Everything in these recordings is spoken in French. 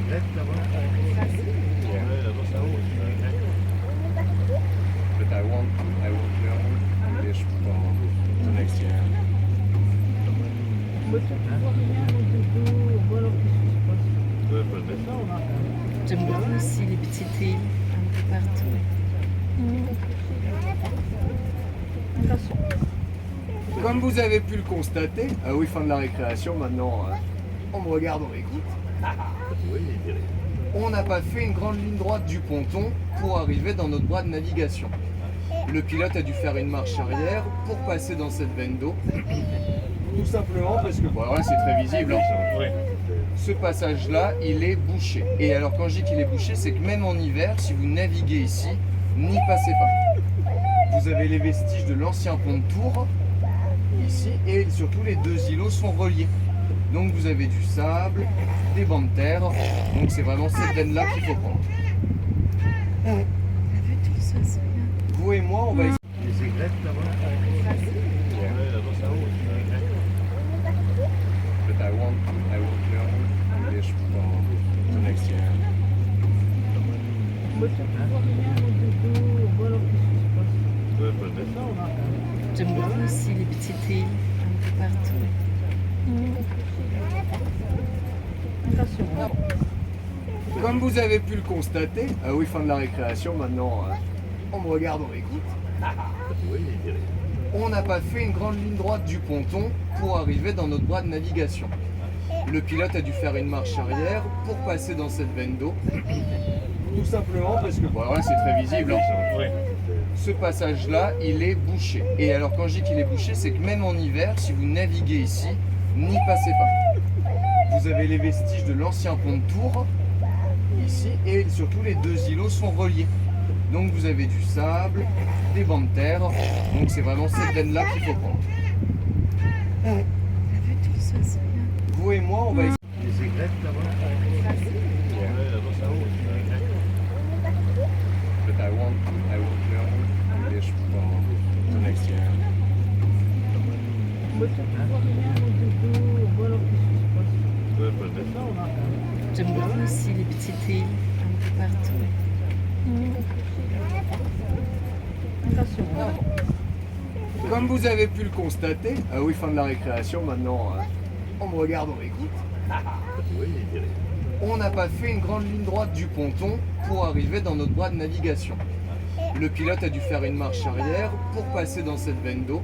secrète là-bas? Yeah. But I want learn English for the next year. J'aime beaucoup aussi les petites îles un peu partout. Comme vous avez pu le constater, oui, fin de la récréation, maintenant on me regarde, on m'écoute. On n'a pas fait une grande ligne droite du ponton pour arriver dans notre bras de navigation. Le pilote a dû faire une marche arrière pour passer dans cette veine d'eau. Tout simplement parce que, bon, alors là c'est très visible, hein. Ce passage-là, il est bouché. Et alors quand je dis qu'il est bouché, c'est que même en hiver, si vous naviguez ici, n'y passez pas. Vous avez les vestiges de l'ancien pont de Tours, ici, et surtout les deux îlots sont reliés. Donc vous avez du sable, des bancs de terre, donc c'est vraiment cette veine-là qu'il faut prendre. T'as vu tout ça, c'est bien. Vous et moi, on va essayer. Les secrètes là-bas? But I want learn English for the next year. J'aime beaucoup aussi les petites îles un peu partout. Comme vous avez pu le constater, oui, fin de la récréation, maintenant on me regarde, on m'écoute. On n'a pas fait une grande ligne droite du ponton pour arriver dans notre bras de navigation. Le pilote a dû faire une marche arrière pour passer dans cette veine d'eau. Tout simplement parce que, bon, alors là c'est très visible, hein. Ce passage-là, il est bouché. Et alors quand je dis qu'il est bouché, c'est que même en hiver, si vous naviguez ici, n'y passez pas. Vous avez les vestiges de l'ancien pont de Tours, ici, et surtout les deux îlots sont reliés. Donc vous avez du sable, des bancs de terre, donc c'est vraiment cette veine-là qu'il faut prendre. T'as vu tout ça, c'est bien. Vous et moi, on va essayer. Les secrètes là-bas? But I want learn English for the next year. J'aime beaucoup aussi les petites îles un peu partout. Comme vous avez pu le constater, oui, fin de la récréation, maintenant on me regarde, on m'écoute. On n'a pas fait une grande ligne droite du ponton pour arriver dans notre bras de navigation. Le pilote a dû faire une marche arrière pour passer dans cette veine d'eau.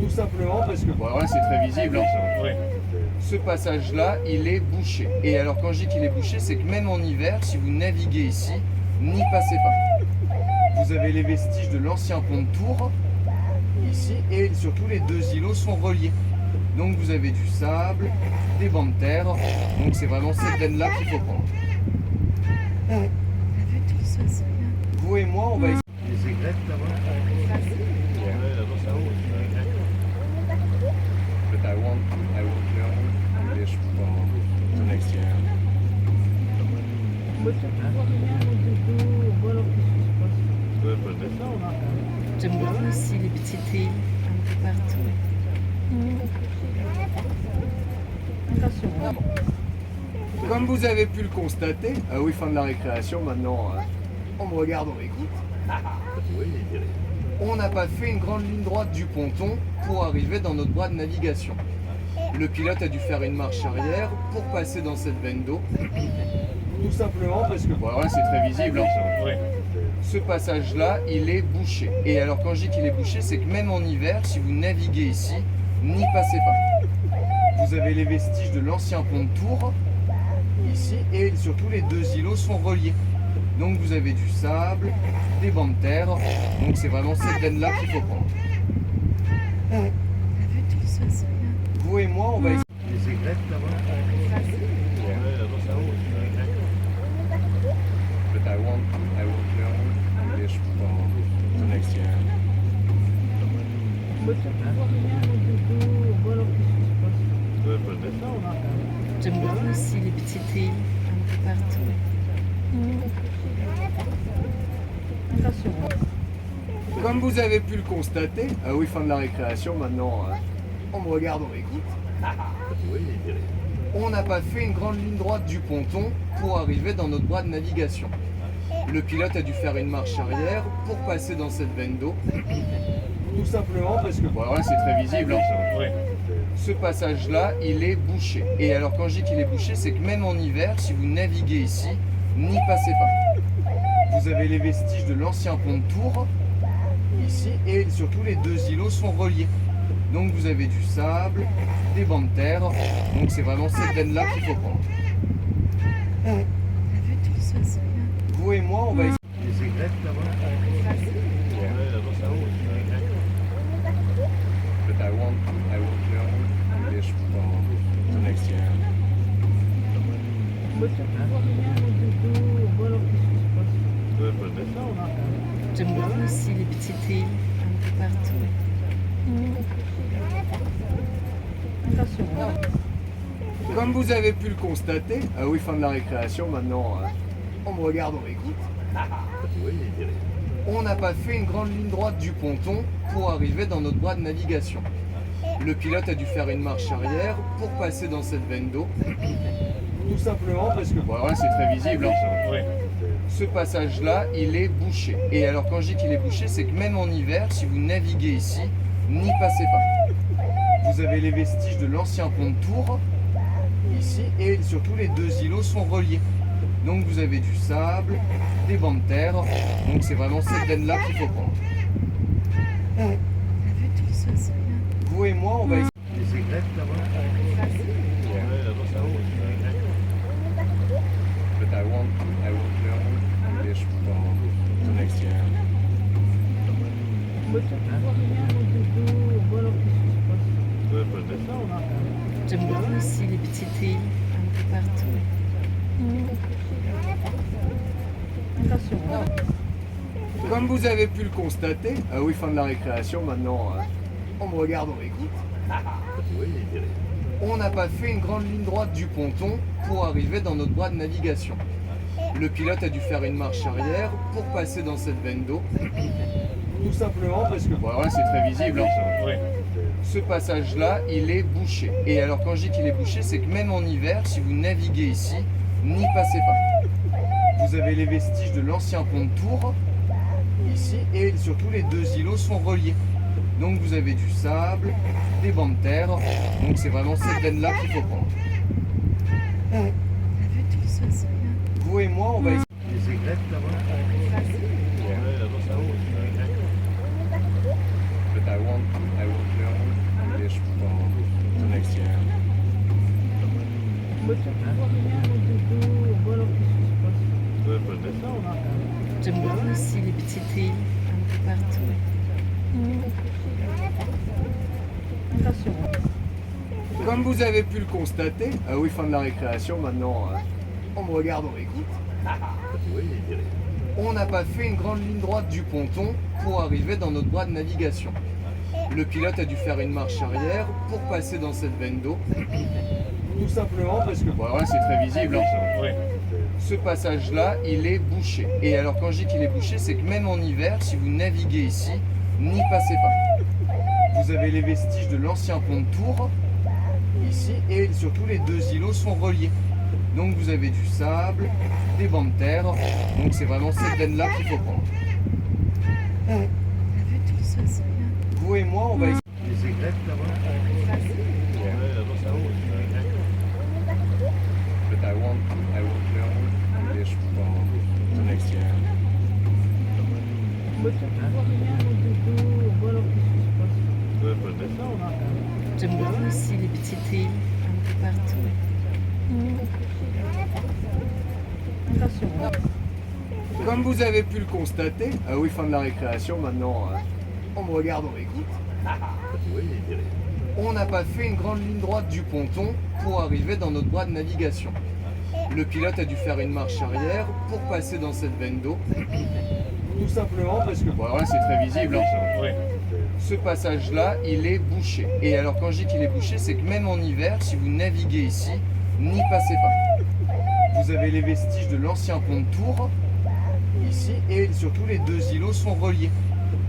Tout simplement parce que, bon, alors là c'est très visible, hein. Ce passage-là, il est bouché. Et alors quand je dis qu'il est bouché, c'est que même en hiver, si vous naviguez ici, n'y passez pas. Vous avez les vestiges de l'ancien pont de Tours, ici, et surtout les deux îlots sont reliés. Donc vous avez du sable, des bancs de terre, donc c'est vraiment cette veine-là qu'il faut prendre. T'as vu tout ça, c'est bien. Vous et moi, on va essayer. Les secrètes là-bas? But I want learn English for the next year. J'aime beaucoup aussi les petites îles un peu partout. Comme vous avez pu le constater, oui, fin de la récréation, maintenant on me regarde, on m'écoute. On n'a pas fait une grande ligne droite du ponton pour arriver dans notre bras de navigation. Le pilote a dû faire une marche arrière pour passer dans cette veine d'eau. Tout simplement parce que, bon, alors là c'est très visible, hein. Ce passage-là, il est bouché. Et alors quand je dis qu'il est bouché, c'est que même en hiver, si vous naviguez ici, n'y passez pas. Vous avez les vestiges de l'ancien pont de Tours, ici, et surtout les deux îlots sont reliés. Donc vous avez du sable, des bancs de terre, donc c'est vraiment cette veine-là qu'il faut prendre. T'as vu tout ça, c'est bien. Vous et moi, on va essayer. Les secrètes là-bas? But I want learn English for the next year. J'aime beaucoup aussi les petites îles un peu partout. Comme vous avez pu le constater, oui, fin de la récréation, maintenant on me regarde, on m'écoute. On n'a pas fait une grande ligne droite du ponton pour arriver dans notre bras de navigation. Le pilote a dû faire une marche arrière pour passer dans cette veine d'eau. Tout simplement parce que, bon, alors là c'est très visible, hein. Ce passage-là, il est bouché. Et alors quand je dis qu'il est bouché, c'est que même en hiver, si vous naviguez ici, n'y passez pas. Vous avez les vestiges de l'ancien pont de Tours, ici, et surtout les deux îlots sont reliés. Donc vous avez du sable, des bancs de terre, donc c'est vraiment cette veine-là qu'il faut prendre. T'as vu tout ça, c'est bien. Vous et moi, on va essayer. Les aigrettes là-bas. But I won't learn English for the next year. J'aime beaucoup aussi les petites îles un peu partout. Comme vous avez pu le constater, ah oui, fin de la récréation, maintenant on me regarde, on m'écoute. On n'a pas fait une grande ligne droite du ponton pour arriver dans notre bras de navigation. Le pilote a dû faire une marche arrière pour passer dans cette veine d'eau. Tout simplement parce que, bon, alors là c'est très visible, hein. Ce passage-là, il est bouché. Et alors quand je dis qu'il est bouché, c'est que même en hiver, si vous naviguez ici, n'y passez pas. Vous avez les vestiges de l'ancien pont de Tours, ici, et surtout les deux îlots sont reliés. Donc vous avez du sable, des bancs de terre, donc c'est vraiment cette veine-là qu'il faut prendre. T'as vu tout ça, c'est bien. Vous et moi, on va essayer. Les aigrettes là-bas. But I won't learn English for the next year. J'aime beaucoup aussi les petites îles un peu partout. Comme vous avez pu le constater, ah oui, fin de la récréation, maintenant on me regarde, on m'écoute. On n'a pas fait une grande ligne droite du ponton pour arriver dans notre bras de navigation. Le pilote a dû faire une marche arrière pour passer dans cette veine d'eau. Tout simplement parce que, bon, alors là c'est très visible, hein. Ce passage-là, il est bouché. Et alors quand je dis qu'il est bouché, c'est que même en hiver, si vous naviguez ici, n'y passez pas. Vous avez les vestiges de l'ancien pont de Tours, ici, et surtout les deux îlots sont reliés. Donc vous avez du sable, des bancs de terre, donc c'est vraiment cette veine-là qu'il faut prendre. T'as vu tout ça, c'est bien. Vous et moi, on va essayer. Les aigrettes là-bas. But I won't learn English for the next year. J'aime beaucoup aussi les petites îles un peu partout. Comme vous avez pu le constater, ah oui, fin de la récréation, maintenant on me regarde, on m'écoute. On n'a pas fait une grande ligne droite du ponton pour arriver dans notre bras de navigation. Le pilote a dû faire une marche arrière pour passer dans cette veine d'eau. Tout simplement parce que, bon, alors là c'est très visible, hein. Ce passage-là, il est bouché. Et alors quand je dis qu'il est bouché, c'est que même en hiver, si vous naviguez ici, n'y passez pas. Vous avez les vestiges de l'ancien pont de Tours, ici, et surtout les deux îlots sont reliés. Donc vous avez du sable, des bancs de terre, donc c'est vraiment cette veine-là qu'il faut prendre. T'as vu tout ça, c'est bien. Vous et moi, on va essayer. Les aigrettes là-bas. But I won't learn English for the next year. J'aime beaucoup aussi les petites îles un peu partout. Comme vous avez pu le constater, ah oui, fin de la récréation, maintenant on me regarde, on m'écoute. On n'a pas fait une grande ligne droite du ponton pour arriver dans notre bras de navigation. Le pilote a dû faire une marche arrière pour passer dans cette veine d'eau. Tout simplement parce que, bon, alors là c'est très visible, hein. Ce passage-là, il est bouché. Et alors quand je dis qu'il est bouché, c'est que même en hiver, si vous naviguez ici, n'y passez pas. Vous avez les vestiges de l'ancien pont de Tours, ici, et surtout les deux îlots sont reliés.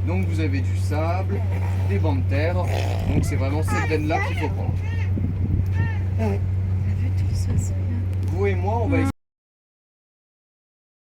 Donc vous avez du sable, des bancs de terre, donc c'est vraiment cette veine-là qu'il faut prendre. T'as vu J'espère. Vous et moi, on va essayer